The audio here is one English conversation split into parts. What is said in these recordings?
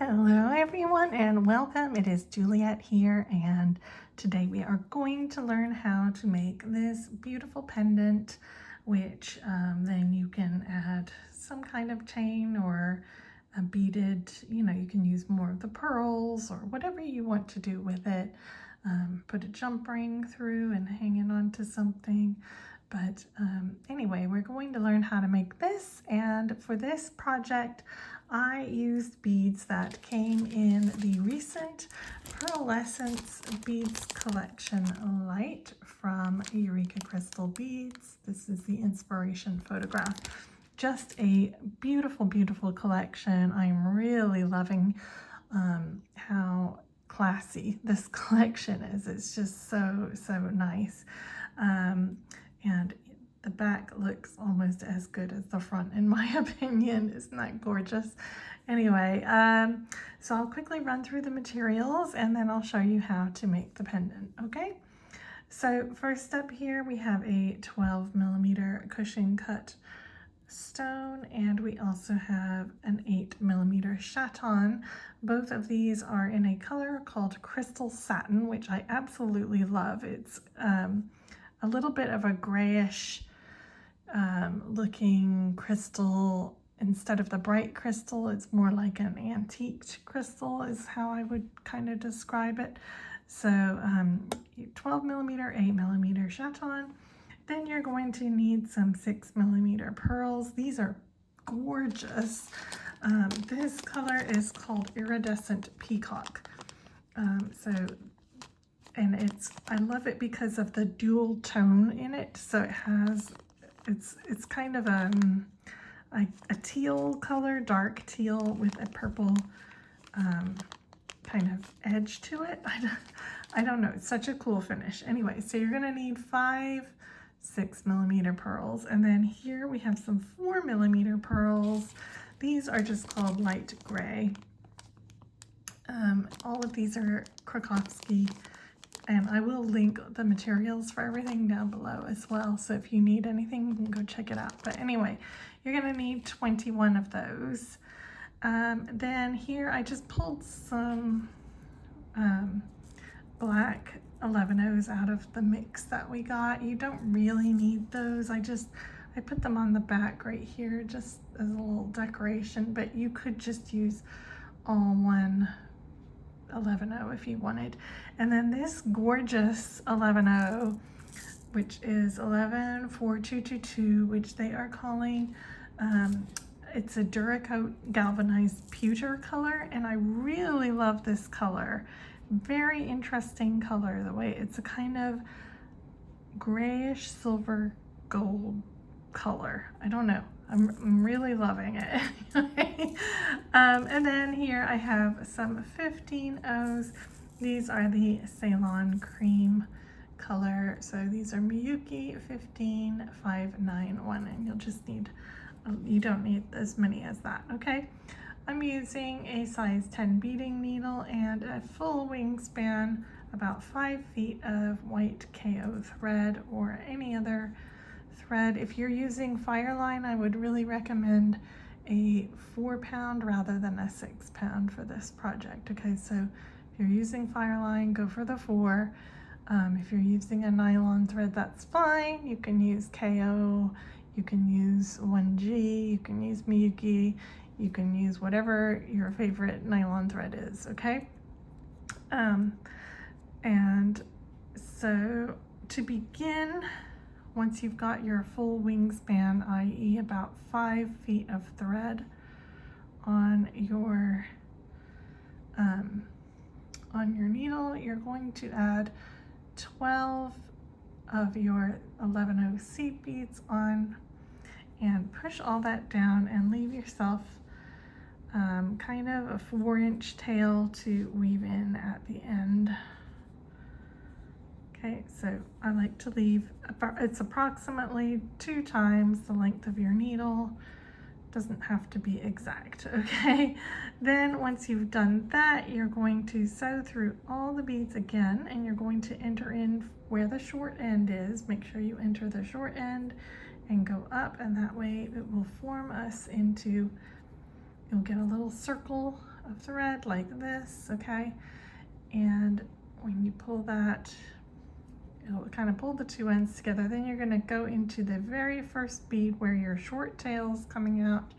Hello everyone and welcome. It is Juliet here, and today we are going to learn how to make this beautiful pendant, which then you can add some kind of chain or a beaded, you can use more of the pearls or whatever you want to do with it. Put a jump ring through and hang it onto something. But anyway, we're going to learn how to make this, and for this project I used beads that came in the recent Pearlessence Beads Collection Lite from Eureka Crystal Beads. This is the inspiration photograph. Just a beautiful, beautiful collection. I'm really loving how classy this collection is. It's just so nice. And the back looks almost as good as the front, in my opinion. Isn't that gorgeous? Anyway, so I'll quickly run through the materials and then I'll show you how to make the pendant, okay? So first up here, we have a 12mm cushion cut stone, and we also have an 8mm Chaton. Both of these are in a color called Crystal Satin, which I absolutely love. It's a little bit of a grayish looking crystal. Instead of the bright crystal, it's more like an antiqued crystal is how I would kind of describe it. So 12mm, 8mm Chaton. Then you're going to need some 6mm pearls. These are gorgeous. This color is called Iridescent Peacock. And I love it because of the dual tone in it. So it has, it's kind of a teal color, dark teal with a purple kind of edge to it. I don't know, it's such a cool finish. Anyway, so you're gonna need 5 6mm pearls. And then here we have some 4mm pearls. These are just called light gray. All of these are Krakovski. And I will link the materials for everything down below as well. So if you need anything, you can go check it out. But anyway, you're going to need 21 of those. Then here I just pulled some black 11/0s out of the mix that we got. You don't really need those. I put them on the back right here just as a little decoration. But you could just use all one 11/0 if you wanted. And then this gorgeous 11/0, which is 11-4222, which they are calling it's a Duracoat Galvanized Pewter color, and I really love this color. Very interesting color, the way it's a kind of grayish silver gold color. I don't know, I'm really loving it. And then here I have some 15/0s. These are the Ceylon cream color. So these are Miyuki 15591, and you'll just need, you don't need as many as that, okay? I'm using a size 10 beading needle and a full wingspan, about 5 feet of white KO thread or any other thread. If you're using Fireline, I would really recommend a 4-pound rather than a 6-pound for this project. Okay, so if you're using Fireline, go for the 4. If you're using a nylon thread, that's fine. You can use KO, you can use 1G, you can use Miyuki, you can use whatever your favorite nylon thread is, okay? And so to begin, once you've got your full wingspan, i.e. about 5 feet of thread on your needle, you're going to add 12 of your 11/0 seed beads on and push all that down and leave yourself kind of a 4-inch tail to weave in at the end. Okay, so I like to leave, it's approximately 2 times the length of your needle. Doesn't have to be exact, okay? Then once you've done that, you're going to sew through all the beads again, and you're going to enter in where the short end is. Make sure you enter the short end and go up, and that way it will form us into, you'll get a little circle of thread like this, okay? And when you pull that, it'll kind of pull the two ends together. Then you're going to go into the very first bead where your short tail's coming out.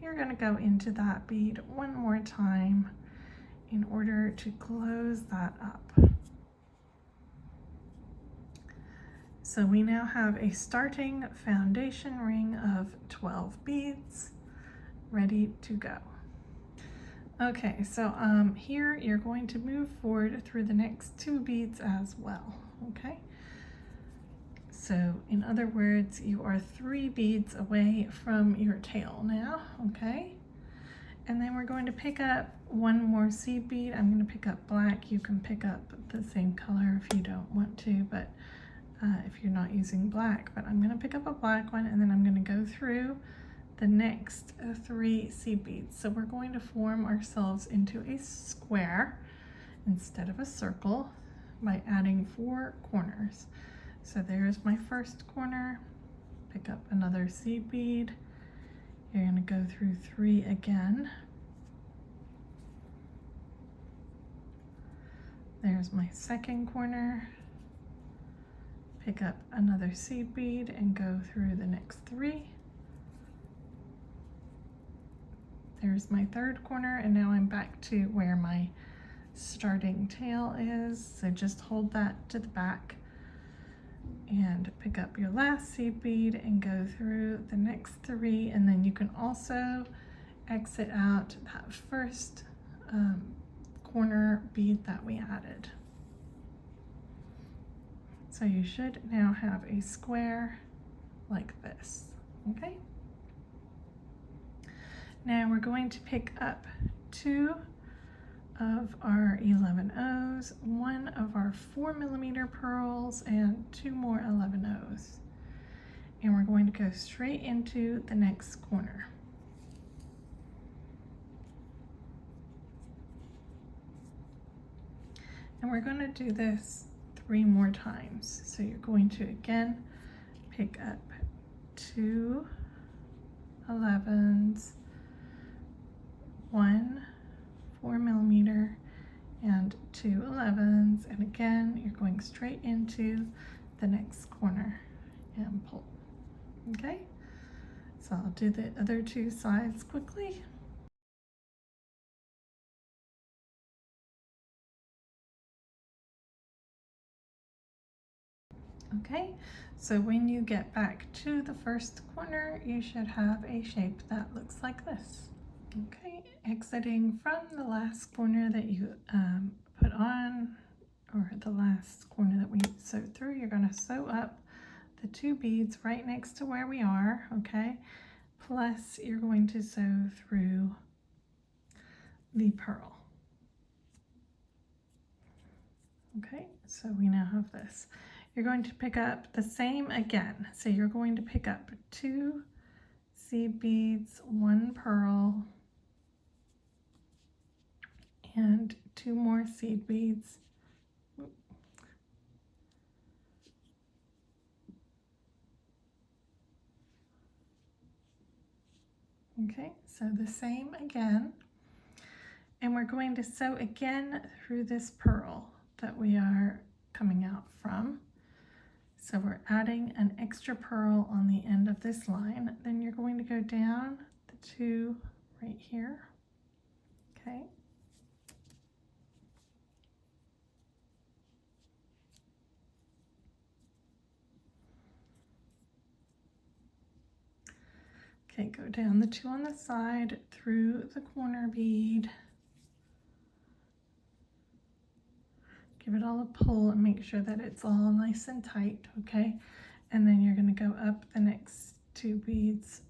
You're going to go into that bead one more time in order to close that up. So we now have a starting foundation ring of 12 beads ready to go. Okay, so here you're going to move forward through the next 2 beads as well, okay? So in other words, you are 3 beads away from your tail now, okay? And then we're going to pick up one more seed bead. I'm going to pick up black. You can pick up the same color if you don't want to, but if you're not using black. But I'm going to pick up a black one, and then I'm going to go through the next 3 seed beads. So we're going to form ourselves into a square instead of a circle by adding 4 corners. So there's my first corner. Pick up another seed bead. You're going to go through 3 again. There's my second corner. Pick up another seed bead and go through the next 3. There's my third corner, and now I'm back to where my starting tail is. So just hold that to the back and pick up your last seed bead and go through the next 3, and then you can also exit out that first corner bead that we added. So you should now have a square like this, okay? Now we're going to pick up 2 of our 11 O's, 1 of our 4mm pearls, and 2 more 11 O's. And we're going to go straight into the next corner. And we're going to do this 3 more times. So you're going to again pick up 2 11s, 1 4mm, and 2 11s, and again you're going straight into the next corner and pull. Okay, so I'll do the other 2 sides quickly. Okay, so when you get back to the first corner, you should have a shape that looks like this. Okay, exiting from the last corner that you put on, or the last corner that we sewed through, you're going to sew up the 2 beads right next to where we are, okay? Plus you're going to sew through the pearl. Okay, so we now have this. You're going to pick up the same again. So you're going to pick up 2 seed beads, 1 pearl, and 2 more seed beads. Okay, so the same again. And we're going to sew again through this pearl that we are coming out from. So we're adding an extra pearl on the end of this line. Then you're going to go down the 2 right here. Okay. Okay, go down the 2 on the side through the corner bead. Give it all a pull and make sure that it's all nice and tight, okay? And then you're going to go up the next 2 beads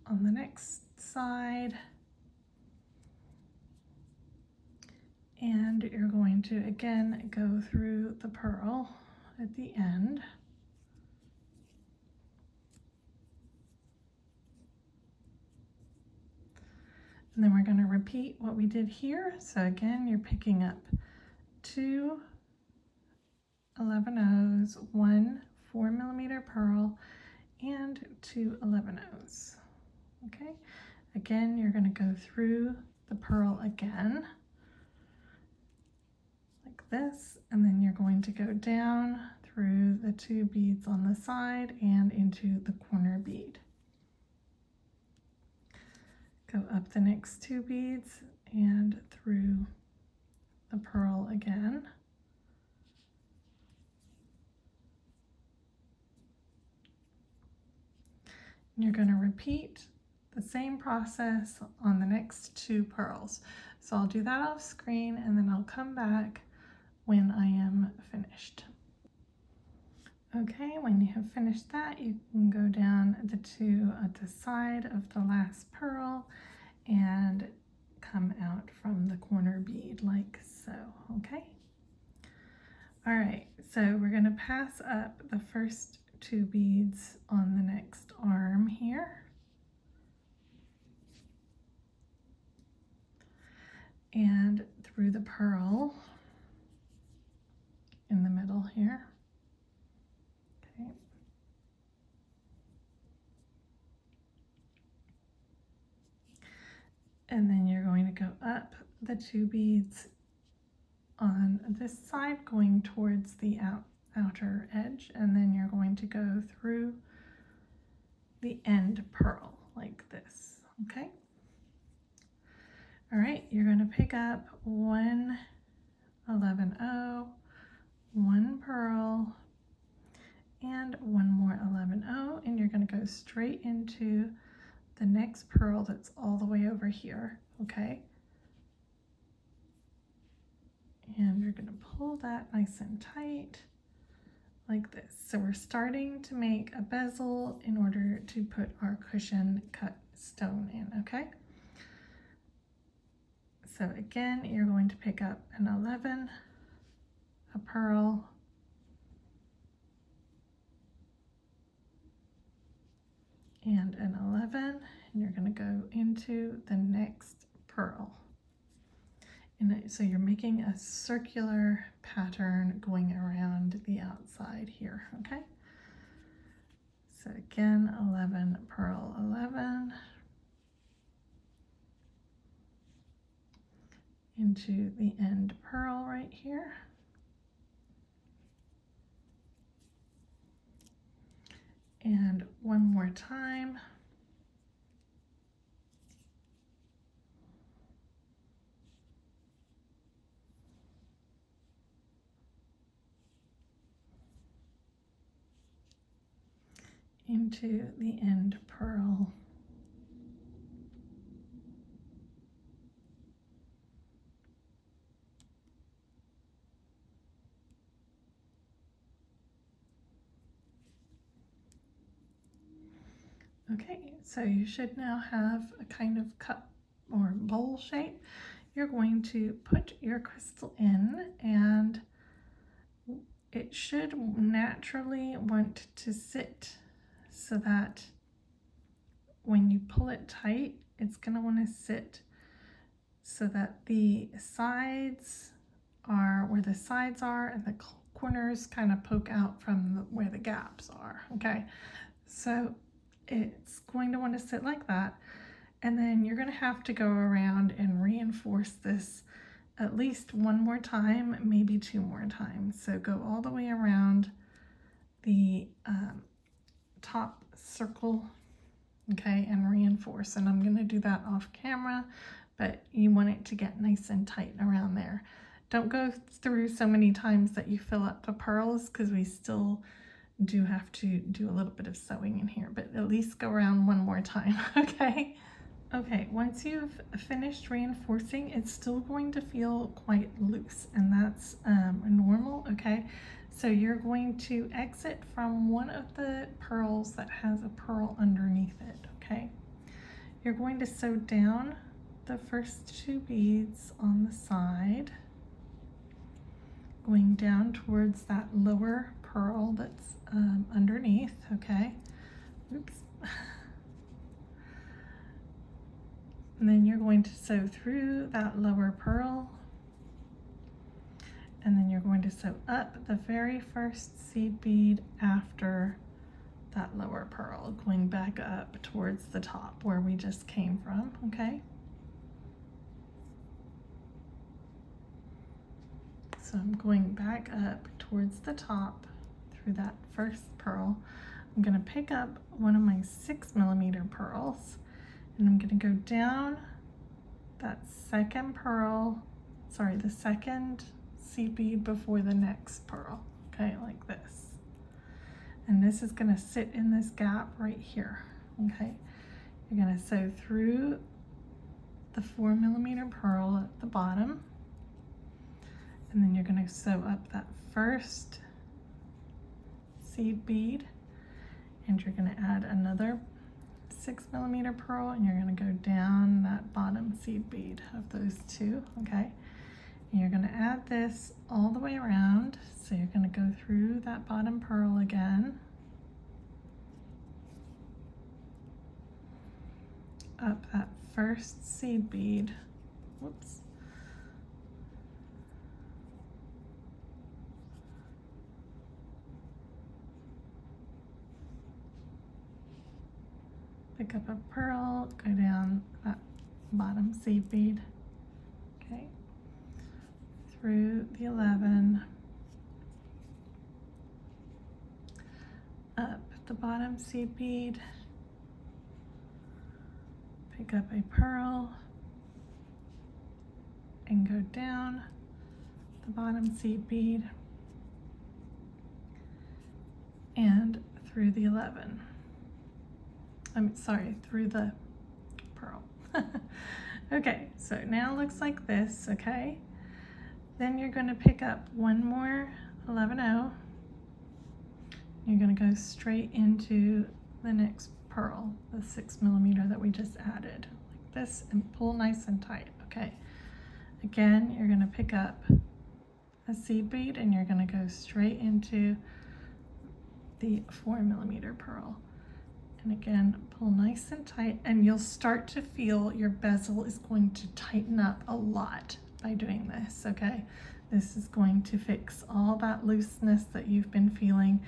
on the next side. And you're going to again go through the pearl at the end. And then we're going to repeat what we did here. So again, you're picking up 2 11 O's, 1 4mm pearl, and 2 11 O's. Okay, again, you're going to go through the pearl again, like this, and then you're going to go down through the 2 beads on the side and into the corner bead. Go up the next 2 beads and through the pearl again. And you're going to repeat the same process on the next 2 pearls. So I'll do that off screen and then I'll come back when I am finished. Okay, when you have finished that, you can go down the 2 at the side of the last pearl and come out from the corner bead like so, okay? All right, so we're going to pass up the first 2 beads on the next arm here. And through the pearl in the middle here. Okay. And then you're going to go up the 2 beads on this side going towards the outer edge, and then you're going to go through the end pearl like this, okay? All right, you're going to pick up 1 11-0, 1 pearl, and 1 more 11-0, and you're going to go straight into the next pearl that's all the way over here, okay? And you're going to pull that nice and tight like this. So we're starting to make a bezel in order to put our cushion cut stone in, okay? So again, you're going to pick up an 11, a pearl, and an 11, and you're going to go into the next pearl. And so you're making a circular pattern going around the outside here, okay? So again, 11, pearl, 11, into the end pearl right here. And one more time. Into the end pearl. Okay, so you should now have a kind of cup or bowl shape. You're going to put your crystal in, and it should naturally want to sit so that when you pull it tight, it's going to want to sit so that the sides are where the sides are and the corners kind of poke out from where the gaps are, okay? So it's going to want to sit like that, and then you're going to have to go around and reinforce this at least 1 more time, maybe 2 more times. So go all the way around the top circle, okay, and reinforce. And I'm going to do that off camera, but you want it to get nice and tight around there. Don't go through so many times that you fill up the pearls, because we still do have to do a little bit of sewing in here, but at least go around 1 more time, okay? Okay, once you've finished reinforcing, it's still going to feel quite loose, and that's normal, okay? So you're going to exit from one of the pearls that has a pearl underneath it, okay? You're going to sew down the first 2 beads on the side, going down towards that lower pearl that's underneath, okay? Oops. And then you're going to sew through that lower pearl, and then you're going to sew up the very first seed bead after that lower pearl, going back up towards the top where we just came from, okay? So I'm going back up towards the top through that first pearl. I'm going to pick up one of my 6mm pearls, and I'm going to go down that second pearl, sorry, the second seed bead before the next pearl, okay, like this. And this is going to sit in this gap right here, okay? You're going to sew through the 4mm pearl at the bottom, and then you're going to sew up that first seed bead, and you're going to add another 6mm pearl, and you're going to go down that bottom seed bead of those two, okay? And you're going to add this all the way around, so you're going to go through that bottom pearl again, up that first seed bead, whoops, pick up a pearl, go down that bottom seed bead, okay, through the 11, up the bottom seed bead, pick up a pearl, and go down the bottom seed bead, and through the 11. I'm sorry, through the pearl. Okay, so now it looks like this, okay? Then you're going to pick up one more 11-0. You're going to go straight into the next pearl, the 6mm that we just added, like this, and pull nice and tight, okay? Again, you're going to pick up a seed bead, and you're going to go straight into the 4mm pearl. And again, pull nice and tight, and you'll start to feel your bezel is going to tighten up a lot by doing this, okay? This is going to fix all that looseness that you've been feeling,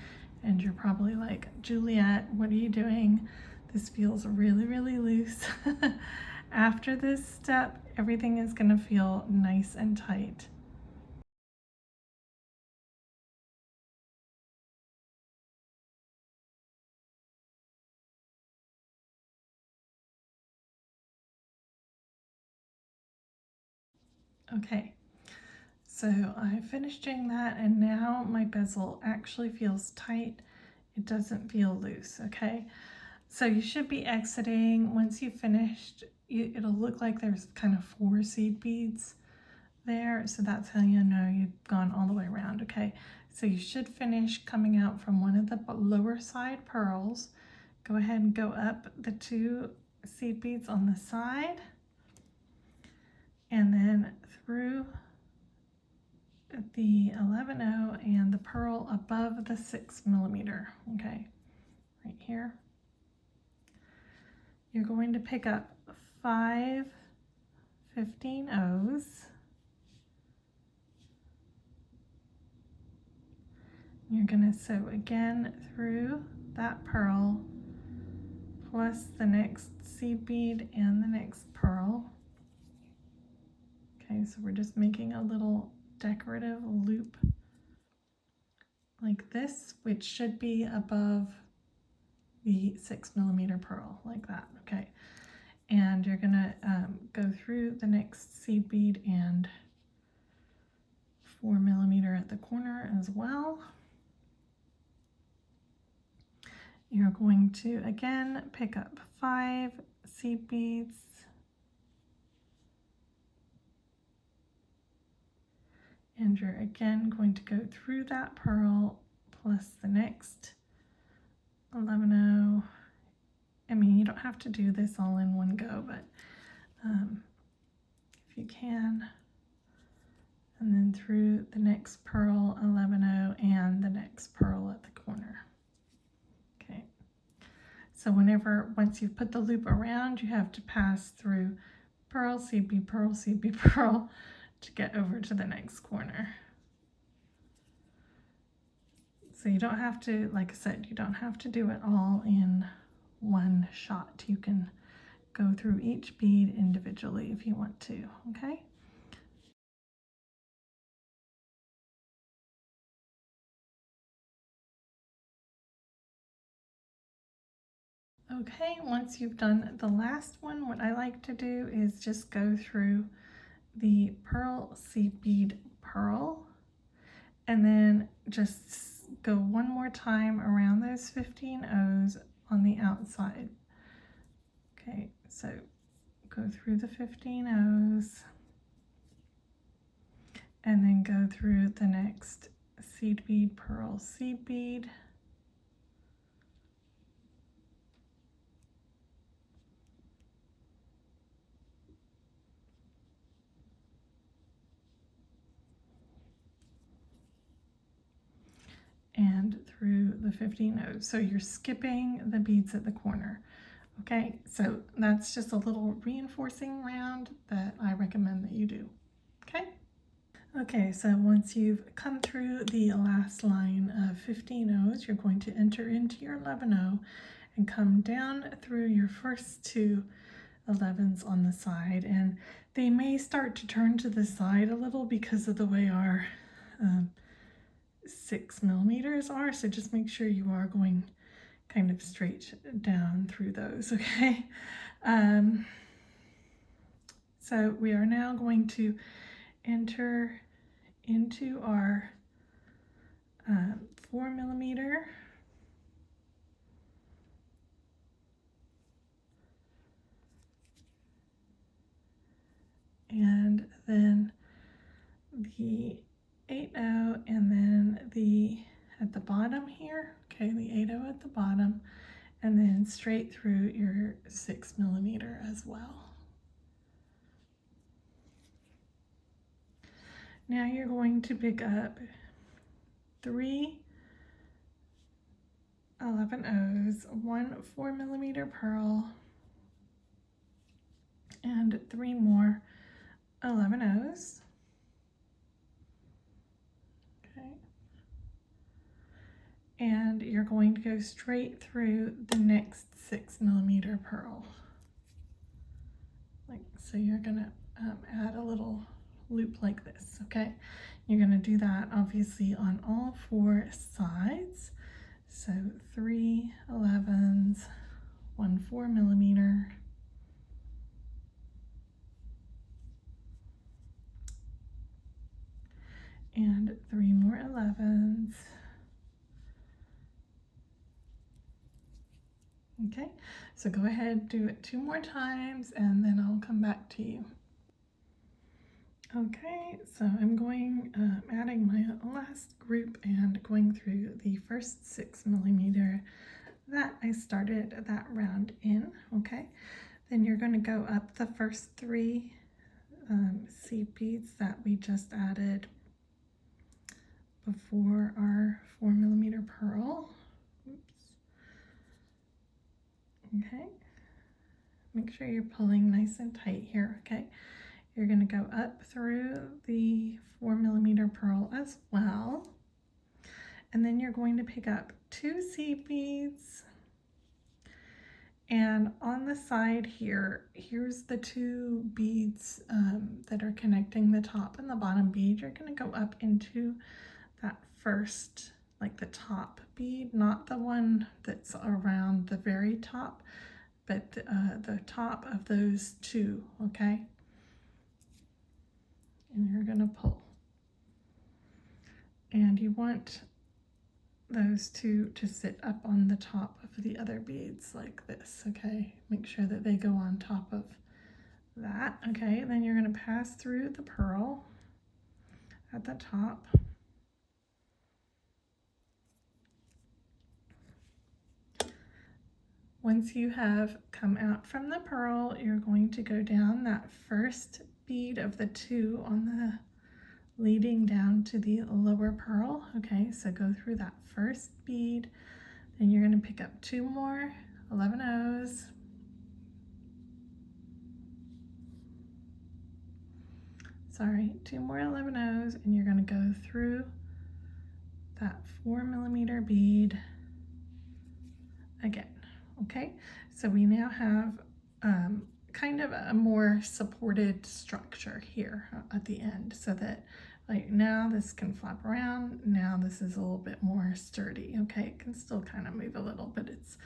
and you're probably like, Juliet, what are you doing? This feels really, really loose. After this step, everything is going to feel nice and tight. Okay, so I finished doing that, and now my bezel actually feels tight. It doesn't feel loose, okay? So you should be exiting. Once you've finished, it'll look like there's kind of 4 seed beads there, so that's how you know you've gone all the way around, okay? So you should finish coming out from one of the lower side pearls. Go ahead and go up the 2 seed beads on the side, and then through the 11-0 and the pearl above the 6mm, okay, right here. You're going to pick up 5 15-0s. You're going to sew again through that pearl plus the next seed bead and the next pearl. Okay, so we're just making a little decorative loop like this, which should be above the 6mm pearl, like that, okay? And you're gonna go through the next seed bead and 4mm at the corner as well. You're going to again pick up 5 seed beads, and you're again going to go through that pearl plus the next 11-0. I mean, you don't have to do this all in one go, but if you can. And then through the next pearl 11-0 and the next pearl at the corner. Okay. So once you've put the loop around, you have to pass through pearl, seed bead, pearl, seed bead, pearl to get over to the next corner. So you don't have to, like I said, you don't have to do it all in one shot. You can go through each bead individually if you want to, okay? Okay, once you've done the last one, what I like to do is just go through the pearl seed bead pearl and then just go one more time around those 15 O's on the outside. Okay, so go through the 15 O's and then go through the next seed bead, pearl seed bead. And through the 15 O's. So you're skipping the beads at the corner. Okay, so that's just a little reinforcing round that I recommend that you do. Okay? Okay, so once you've come through the last line of 15 O's, you're going to enter into your 11 O and come down through your first two 11s on the side. And they may start to turn to the side a little because of the way our 6 millimeters are, so just make sure you are going kind of straight down through those, okay? So we are now going to enter into our 4 millimeter and then the 8/0 and then the at the bottom here, okay, the 8/0 at the bottom, and then straight through your 6 millimeter as well. Now you're going to pick up 3 11 O's, 1 4 millimeter pearl, and 3 more 11 O's. Okay. And you're going to go straight through the next 6 millimeter pearl. Like so, you're gonna add a little loop like this. Okay, you're gonna do that obviously on all 4 sides. So 3 11s, 1 4 millimeter, and 3 more 11s. Okay, so go ahead, do it 2 more times, and then I'll come back to you. Okay, so I'm going, adding my last group and going through the first 6 millimeter that I started that round in, okay? Then you're going to go up the first 3 seed beads that we just added before our 4 millimeter pearl. Oops. Okay, make sure you're pulling nice and tight here, okay? You're going to go up through the 4 millimeter pearl as well. And then you're going to pick up 2 seed beads. And on the side here, here's the 2 beads that are connecting the top and the bottom bead. You're going to go up into that first, like the top bead, not the one that's around the very top, but the top of those 2, okay? And you're going to pull. And you want those 2 to sit up on the top of the other beads like this, okay? Make sure that they go on top of that, okay? And then you're going to pass through the pearl at the top. Once you have come out from the pearl, you're going to go down that first bead of the 2 on the leading down to the lower pearl, okay? So go through that first bead, then you're going to pick up 2 more 11 O's, sorry, 2 more 11 O's, and you're going to go through that 4 millimeter bead again, okay? So we now have kind of a more supported structure here at the end, so that like now this can flap around, now this is a little bit more sturdy, okay? It can still kind of move a little, but it's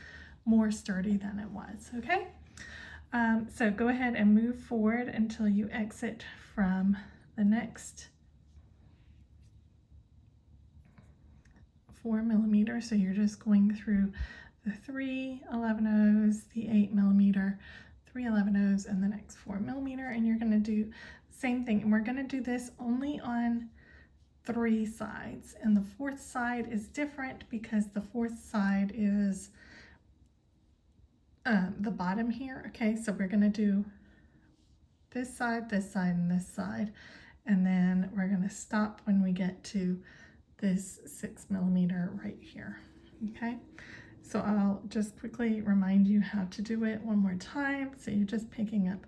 more sturdy than it was, okay? So go ahead and move forward until you exit from the next 4 millimeters. So you're just going through the 3 11/0s, the 8 millimeter, 3 11/0s, and the next 4 millimeter, and you're going to do the same thing. And we're going to do this only on 3 sides, and the 4th side is different because the 4th side is the bottom here. Okay, so we're going to do this side, and this side, and then we're going to stop when we get to this 6 millimeter right here. Okay, so I'll just quickly remind you how to do it one more time. So you're just picking up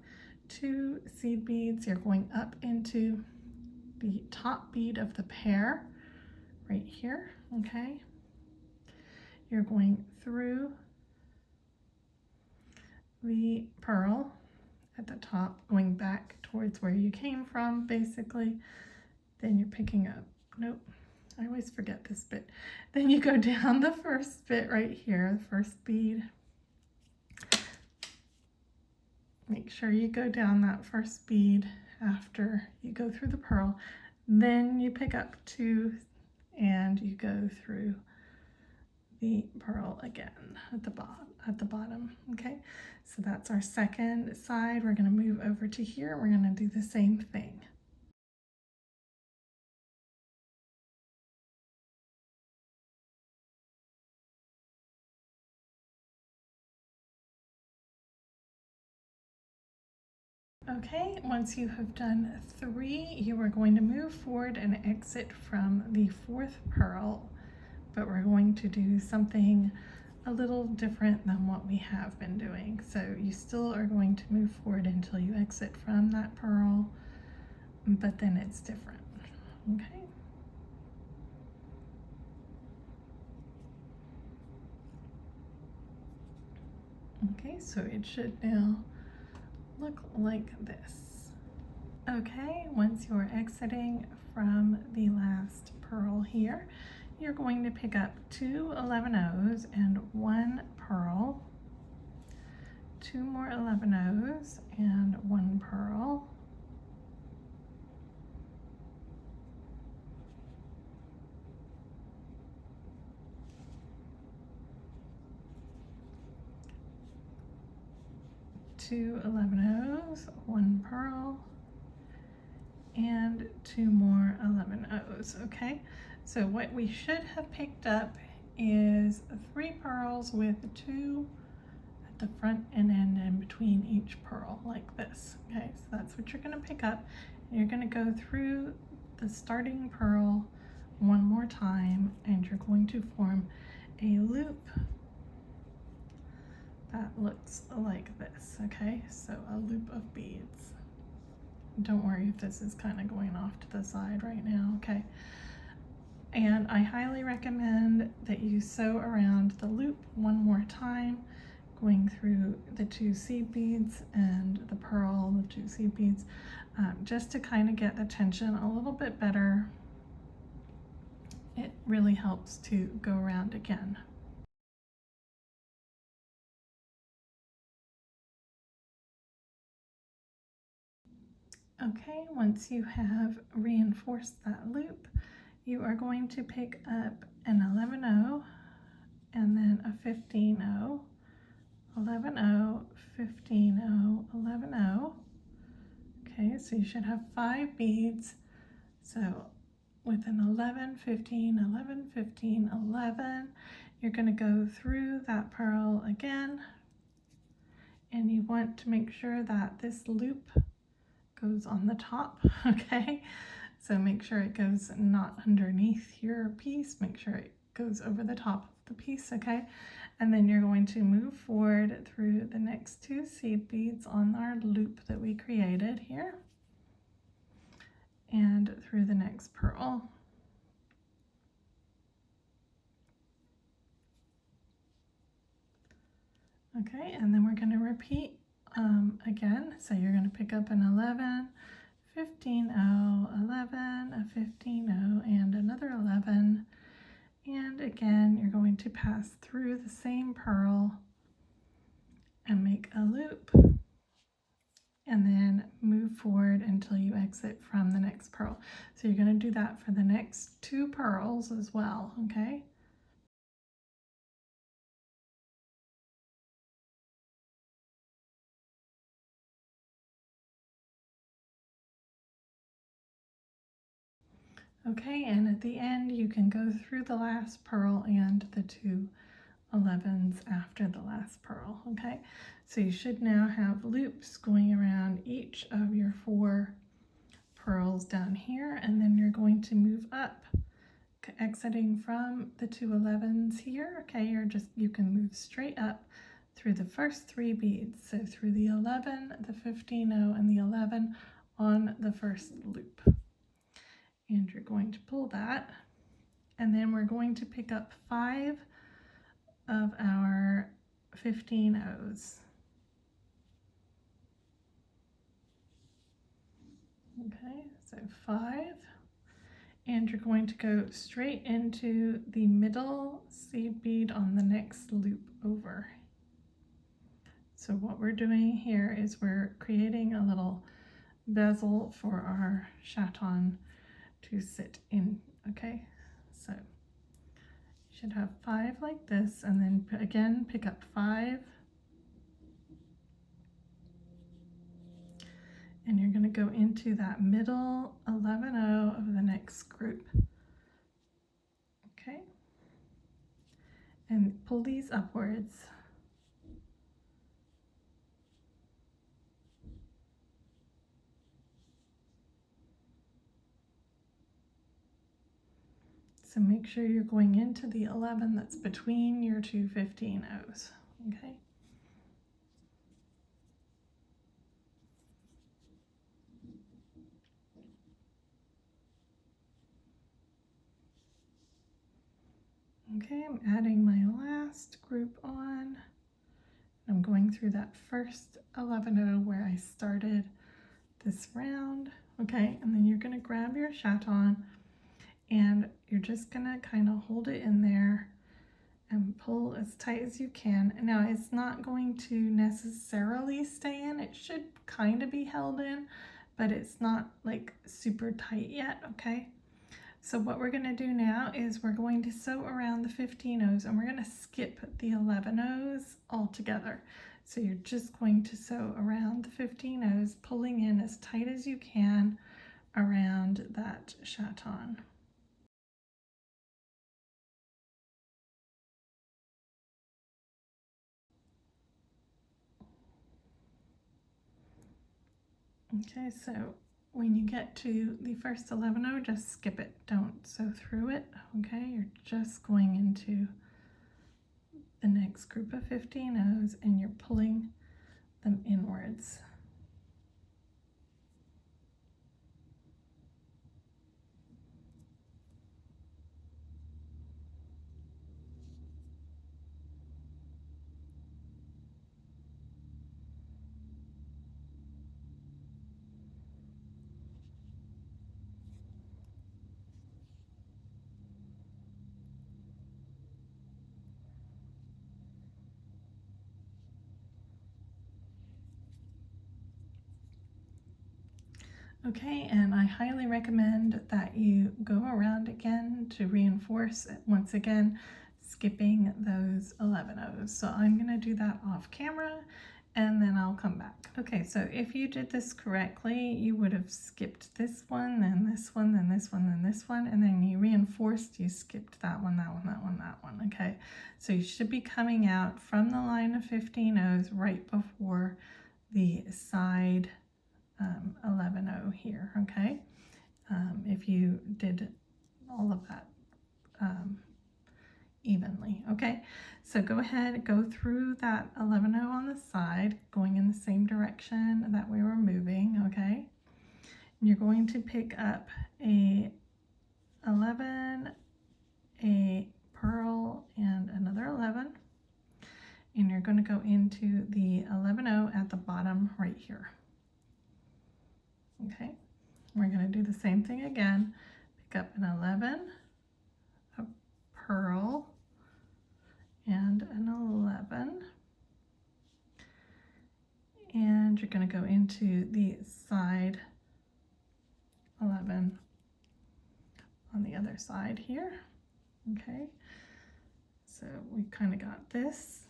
2 seed beads, you're going up into the top bead of the pair right here. Okay, you're going through the pearl at the top, going back towards where you came from basically. Then you're picking up, nope, I always forget this bit. Then you go down the first bit right here, the first bead. Make sure you go down that first bead after you go through the pearl. Then you pick up 2 and you go through the pearl again at the bottom. Okay, so that's our second side. We're going to move over to here. We're going to do the same thing. Okay, once you have done 3, you are going to move forward and exit from the 4th pearl, but we're going to do something a little different than what we have been doing. So you still are going to move forward until you exit from that pearl, but then it's different. Okay. Okay, so it should now look like this. Okay, once you're exiting from the last pearl here, you're going to pick up 2 11/0s and 1 pearl, 2 more 11/0s and 1 pearl, two 11/0s, 1 pearl, and 2 more 11/0s. Okay, so what we should have picked up is 3 pearls with 2 at the front and end in between each pearl, like this. Okay, so that's what you're going to pick up. You're going to go through the starting pearl one more time, and you're going to form a loop that looks like this. Okay, so a loop of beads. Don't worry if this is kind of going off to the side right now. Okay, and I highly recommend that you sew around the loop one more time, going through the 2 seed beads and the pearl, the 2 seed beads, just to kind of get the tension a little bit better. It really helps to go around again. Okay, once you have reinforced that loop, you are going to pick up an 11/0 and then a 15/0, 11/0, 15/0, 11/0. Okay, so you should have 5 beads. So with an 11, 15, 11, 15, 11, you're going to go through that pearl again, and you want to make sure that this loop goes on the top. Okay, so make sure it goes not underneath your piece, make sure it goes over the top of the piece. Okay, and then you're going to move forward through the next 2 seed beads on our loop that we created here, and through the next pearl. Okay, and then we're going to repeat again. So you're going to pick up an 11, 15/0, 11, a 15/0, and another 11. And again, you're going to pass through the same pearl and make a loop, and then move forward until you exit from the next pearl. So you're going to do that for the next 2 pearls as well, okay? Okay, and at the end you can go through the last pearl and the 2 11s after the last pearl, okay? So you should now have loops going around each of your 4 pearls down here, and then you're going to move up, exiting from the 2 11s here, okay? You can move straight up through the first 3 beads, so through the 11, the 15-0, and the 11 on the first loop. And you're going to pull that, and then we're going to pick up 5 of our 15-0s. Okay, so 5, and you're going to go straight into the middle seed bead on the next loop over. So what we're doing here is we're creating a little bezel for our Chaton to sit in, okay? So you should have 5 like this, and then again pick up 5, and you're going to go into that middle 11-0 of the next group, okay? And pull these upwards. So make sure you're going into the 11 that's between your 2 15-0s, okay? Okay, I'm adding my last group on. I'm going through that first 11-0 where I started this round, okay? And then you're gonna grab your Chaton and you're just gonna kind of hold it in there and pull as tight as you can. Now it's not going to necessarily stay in, it should kind of be held in, but it's not like super tight yet, okay? So what we're going to do now is we're going to sew around the 15-0s and we're going to skip the 11-0s altogether. So you're just going to sew around the 15-0s, pulling in as tight as you can around that Chaton. Okay, so when you get to the first 11-0, just skip it. Don't sew through it, okay? You're just going into the next group of 15-0s and you're pulling them inwards. Okay, and I highly recommend that you go around again to reinforce it once again, skipping those 11-0s. So I'm going to do that off camera and then I'll come back. Okay, so if you did this correctly, you would have skipped this one, then this one, then this one, then this one, and then you reinforced, you skipped that one, that one, that one, that one, okay? So you should be coming out from the line of 15-0s right before the side 11-0 here, okay? If you did all of that evenly, okay? So go ahead, go through that 11-0 on the side, going in the same direction that we were moving, okay? And you're going to pick up a 11, a pearl, and another 11, and you're going to go into the 11-0 at the bottom right here. Okay, we're going to do the same thing again. Pick up an 11, a pearl, and an 11, you're going to go into the side 11 on the other side here. Okay, so we kind of got this,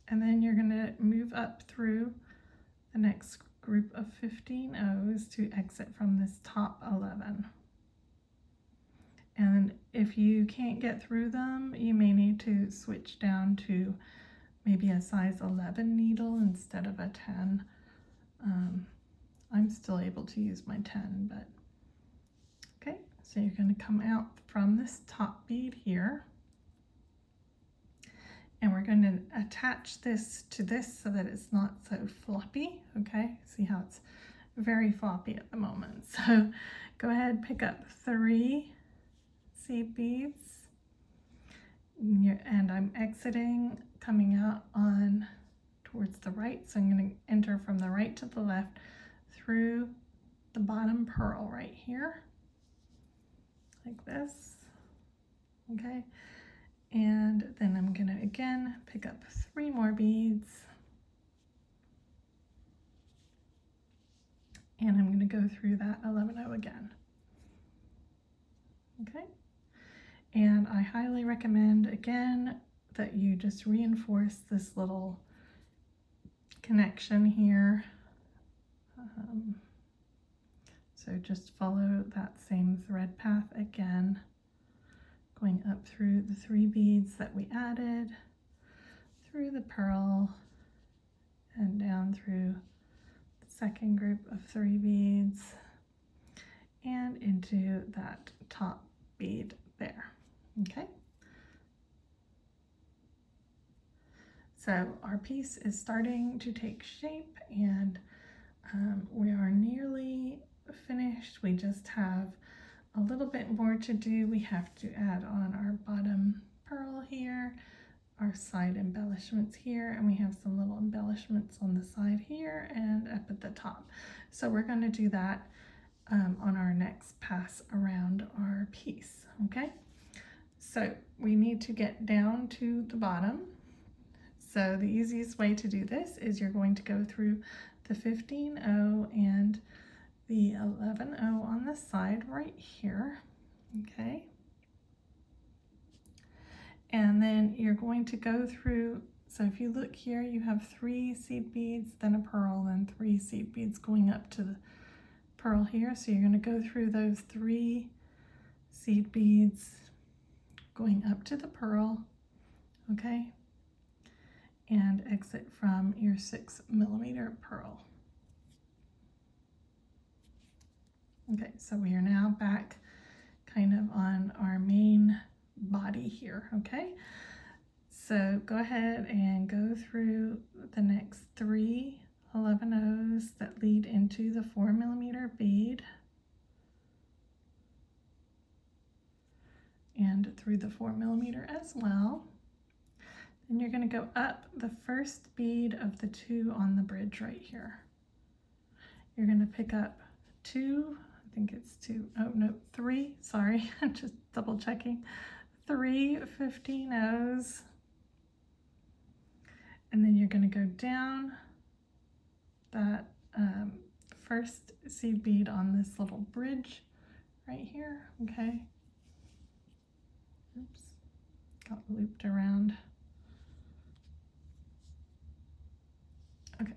and then you're going to move up through the next group of 15 O's to exit from this top 11. And if you can't get through them, you may need to switch down to maybe a size 11 needle instead of a 10. I'm still able to use my 10, but okay, so you're going to come out from this top bead here, and we're going to attach this to this so that it's not so floppy. Okay, see how it's very floppy at the moment. So go ahead, pick up 3 seed beads, and I'm exiting, coming out on towards the right, so I'm going to enter from the right to the left through the bottom pearl right here, like this. Okay, and then I'm going to again pick up 3 more beads, and I'm going to go through that 11O again. Okay, and I highly recommend again that you just reinforce this little connection here. So just follow that same thread path again, going up through the 3 beads that we added, through the pearl, and down through the second group of 3 beads, and into that top bead there. Okay, so our piece is starting to take shape, and we are nearly finished. We just have a little bit more to do. We have to add on our bottom pearl here, our side embellishments here, and we have some little embellishments on the side here and up at the top. So we're going to do that on our next pass around our piece. Okay, so we need to get down to the bottom. So the easiest way to do this is you're going to go through the 15O and the 11O on the side right here. Okay, and then you're going to go through, so if you look here, you have 3 seed beads, then a pearl, then 3 seed beads going up to the pearl here. So you're going to go through those 3 seed beads going up to the pearl, okay, and exit from your 6mm pearl. Okay, so we are now back kind of on our main body here. Okay, so go ahead and go through the next 3 11Os that lead into the 4mm bead, and through the 4mm as well. Then you're going to go up the first bead of the 2 on the bridge right here. You're going to pick up 2, I think it's 2, oh no, 3, sorry, just double checking, 3 15Os, and then you're going to go down that first seed bead on this little bridge right here. Okay, oops, got looped around. Okay,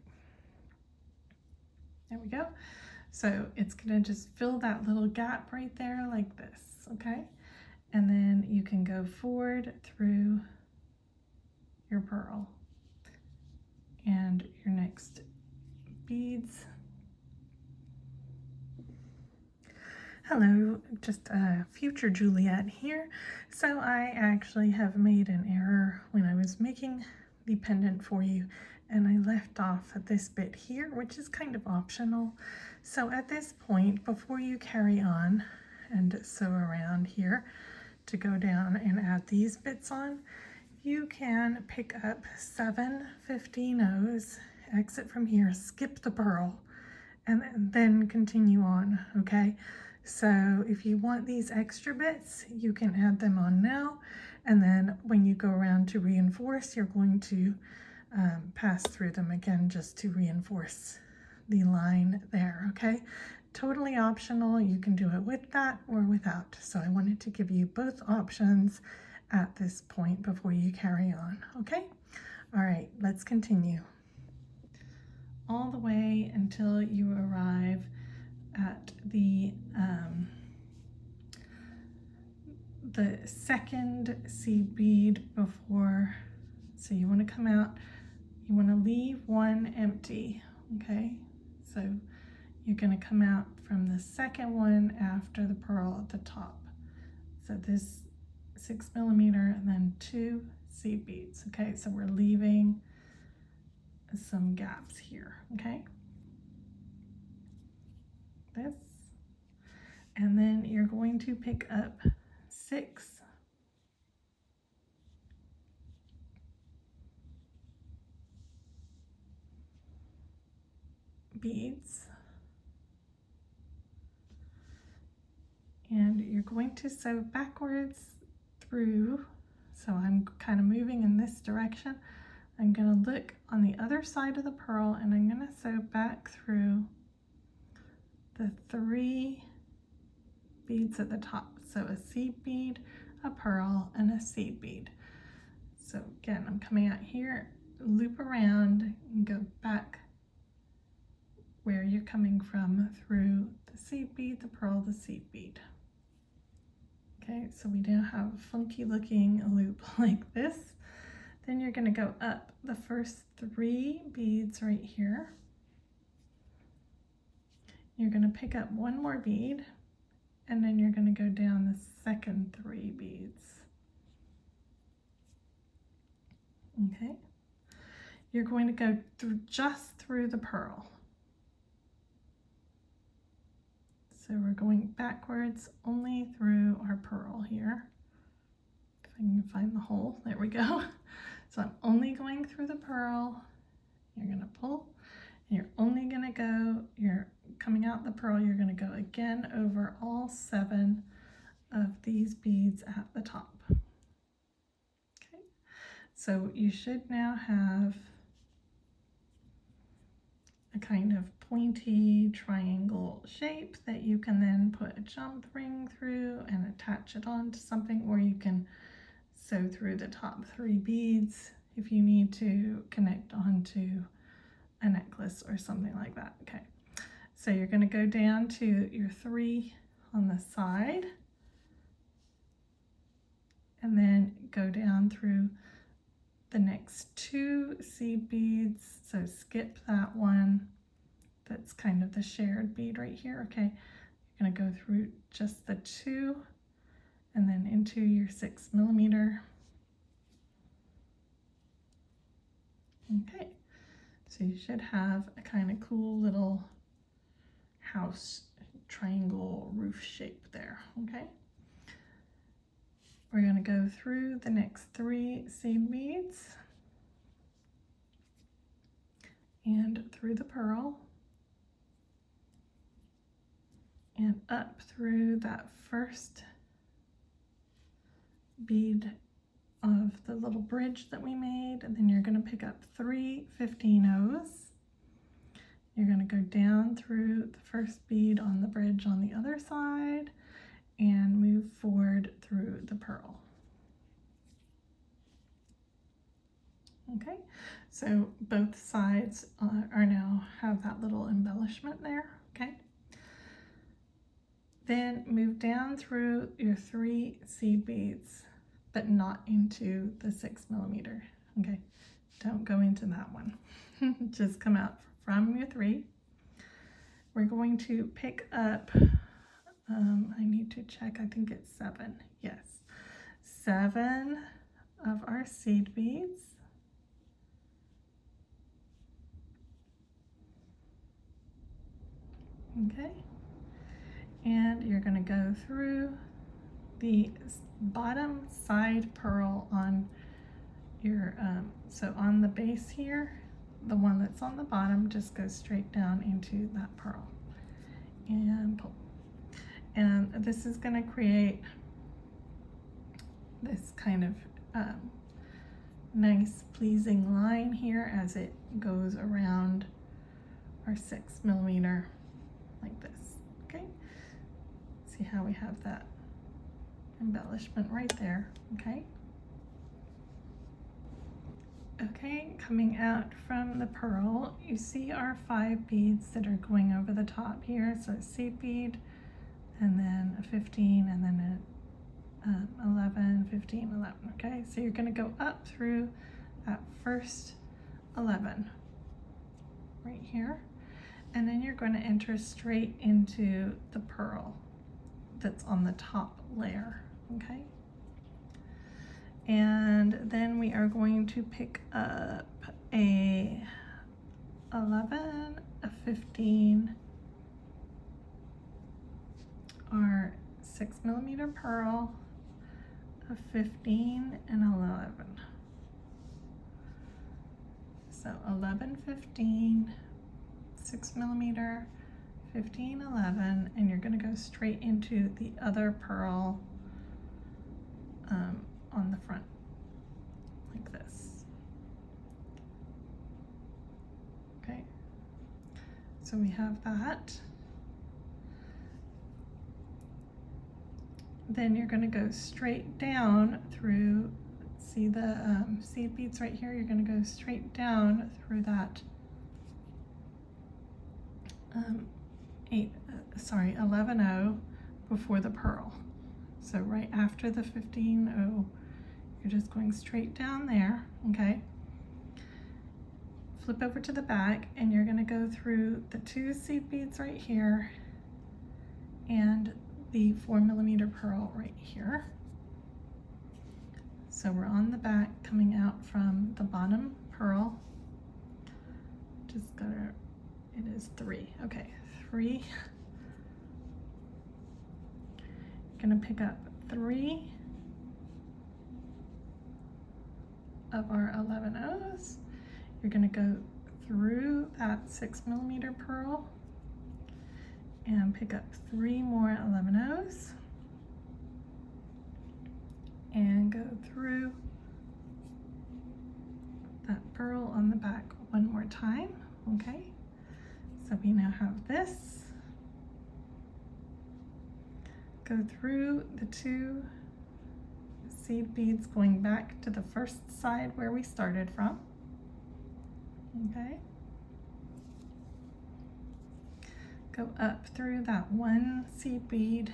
there we go. So it's gonna just fill that little gap right there like this, okay? And then you can go forward through your pearl and your next beads. Hello, just future Juliet here. So I actually have made an error when I was making the pendant for you, and I left off at this bit here, which is kind of optional. So at this point, before you carry on and sew around here to go down and add these bits on, you can pick up 7 15Os, exit from here, skip the pearl, and then continue on, okay? So if you want these extra bits, you can add them on now, and then when you go around to reinforce, you're going to pass through them again just to reinforce the line there, okay? Totally optional. You can do it with that or without. So I wanted to give you both options at this point before you carry on, okay? All right, let's continue. All the way until you arrive at the second seed bead before. So you want to come out, you want to leave one empty, okay? So you're going to come out from the second one after the pearl at the top. So this 6 millimeter and then 2 seed beads, okay? So we're leaving some gaps here, okay? This, and then you're going to pick up 6 beads, and you're going to sew backwards through. So I'm kind of moving in this direction. I'm going to look on the other side of the pearl and I'm going to sew back through the 3 beads at the top. So a seed bead, a pearl, and a seed bead. So again, I'm coming out here, loop around and go back where you're coming from through the seed bead, the pearl, the seed bead. Okay, so we now have a funky looking loop like this. Then you're going to go up the first 3 beads right here. You're going to pick up 1 more bead, and then you're going to go down the second 3 beads. Okay, you're going to go through just through the pearl. So we're going backwards only through our pearl here. If I can find the hole, there we go. So I'm only going through the pearl. You're going to pull, and you're only going to go, you're coming out the pearl, you're going to go again over all 7 of these beads at the top. Okay, so you should now have a kind of pointy triangle shape that you can then put a jump ring through and attach it onto something, or you can sew through the top 3 beads if you need to connect onto a necklace or something like that. Okay, so you're going to go down to your 3 on the side and then go down through the next 2 seed beads. So skip that one. That's kind of the shared bead right here. Okay, you're going to go through just the 2 and then into your 6 millimeter. Okay, so you should have a kind of cool little house triangle roof shape there. Okay, we're going to go through the next 3 seed beads and through the pearl and up through that first bead of the little bridge that we made, and then you're going to pick up 3 15-ohs. You're going to go down through the first bead on the bridge on the other side and move forward through the pearl. Okay, so both sides are now have that little embellishment there. Okay, then move down through your 3 seed beads, but not into the 6 millimeter. Okay, don't go into that one. Just come out from your 3. We're going to pick up, I need to check, I think it's 7. Yes, 7 of our seed beads. Okay, and you're going to go through the bottom side pearl on your, so on the base here, the one that's on the bottom just goes straight down into that pearl and pull. And this is going to create this kind of nice pleasing line here as it goes around our 6mm like this. Okay, see how we have that embellishment right there. Okay. Okay, coming out from the pearl, you see our 5 beads that are going over the top here. So a seed bead, and then a 15, and then a 11, 15, 11. Okay, so you're going to go up through that first 11 right here, and then you're going to enter straight into the pearl that's on the top layer. Okay. And then we are going to pick up a 11, a 15, our 6mm pearl, a 15, and 11. So 11, 15, 6mm, 15, 11, and you're going to go straight into the other pearl on the front, like this. Okay, so we have that. Then you're going to go straight down through, see the seed beads right here, you're going to go straight down through that 11O before the pearl. So right after the 15O, you're just going straight down there. Okay, flip over to the back, and you're going to go through the 2 seed beads right here and the 4mm pearl right here. So we're on the back, coming out from the bottom pearl. Just gotta, it is 3. Okay, 3. You're gonna pick up 3 of our 11Os. You're going to go through that 6mm pearl and pick up 3 more 11Os and go through that pearl on the back one more time. Okay, so we now have this. Go through the 2 seed beads going back to the first side where we started from. Okay, go up through that 1 seed bead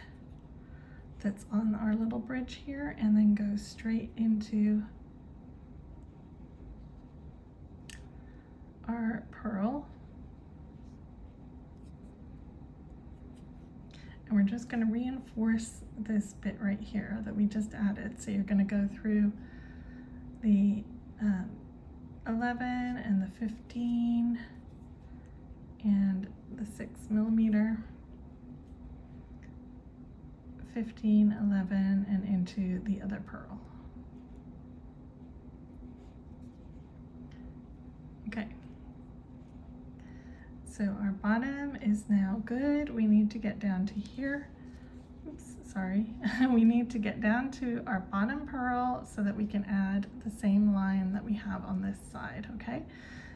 that's on our little bridge here, and then go straight into our pearl. And we're just going to reinforce this bit right here that we just added. So you're going to go through the 11 and the 15 and the 6mm, 15, 11, and into the other pearl. Okay. So our bottom is now good. We need to get down to here. Oops, sorry. We need to get down to our bottom pearl so that we can add the same line that we have on this side, okay?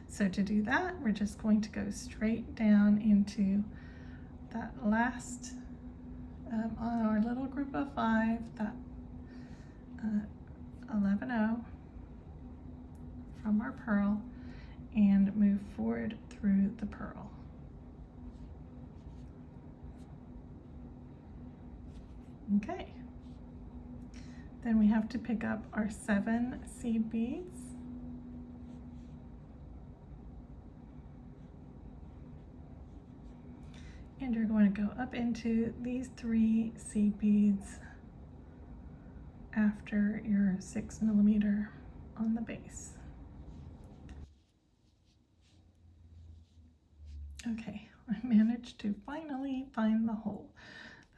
So to do that, we're just going to go straight down into that last, on our little group of 5, that 11O from our pearl, and move forward through the pearl. Okay, then we have to pick up our 7 seed beads. And you're going to go up into these 3 seed beads after your 6mm on the base. Okay, I managed to finally find the hole.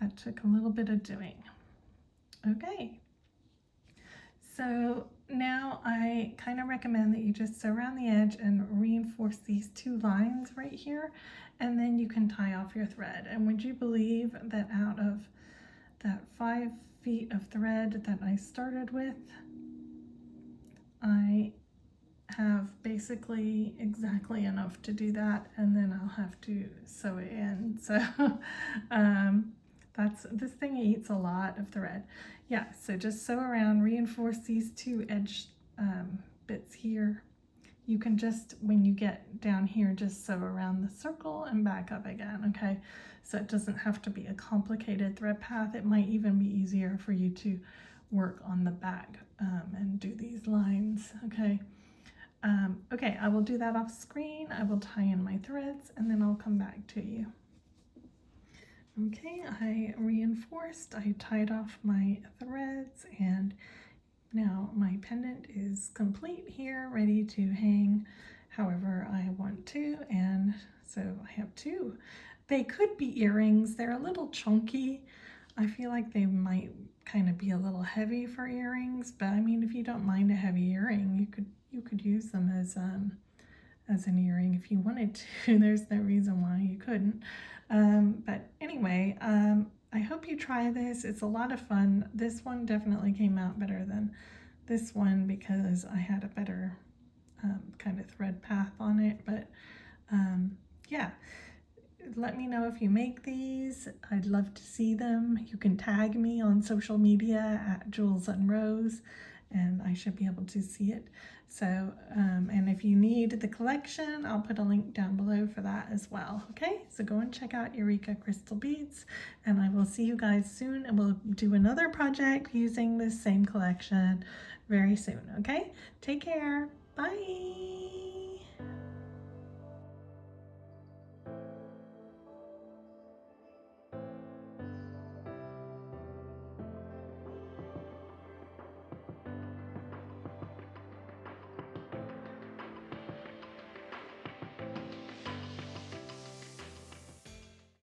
That took a little bit of doing. Okay, so now I kind of recommend that you just sew around the edge and reinforce these 2 lines right here, and then you can tie off your thread. And would you believe that out of that 5 feet of thread that I started with, I have basically exactly enough to do that, and then I'll have to sew it in. So this thing eats a lot of thread. Yeah, so just sew around, reinforce these two edge bits here. You can just, when you get down here, just sew around the circle and back up again, okay? So it doesn't have to be a complicated thread path. It might even be easier for you to work on the back and do these lines, okay? Okay, I will do that off screen. I will tie in my threads and then I'll come back to you. Okay, I reinforced, I tied off my threads, and now my pendant is complete here, ready to hang however I want to. And so I have two. They could be earrings. They're a little chunky. I feel like they might kind of be a little heavy for earrings, but I mean, if you don't mind a heavy earring, you could use them as an earring if you wanted to. There's no reason why you couldn't. But anyway, I hope you try this. It's a lot of fun. This one definitely came out better than this one because I had a better kind of thread path on it. But yeah, let me know if you make these. I'd love to see them. You can tag me on social media at Jules and Rose, and I should be able to see it. So, and if you need the collection, I'll put a link down below for that as well. Okay, so go and check out Eureka Crystal Beads, and I will see you guys soon, and we'll do another project using this same collection very soon. Okay, take care. Bye.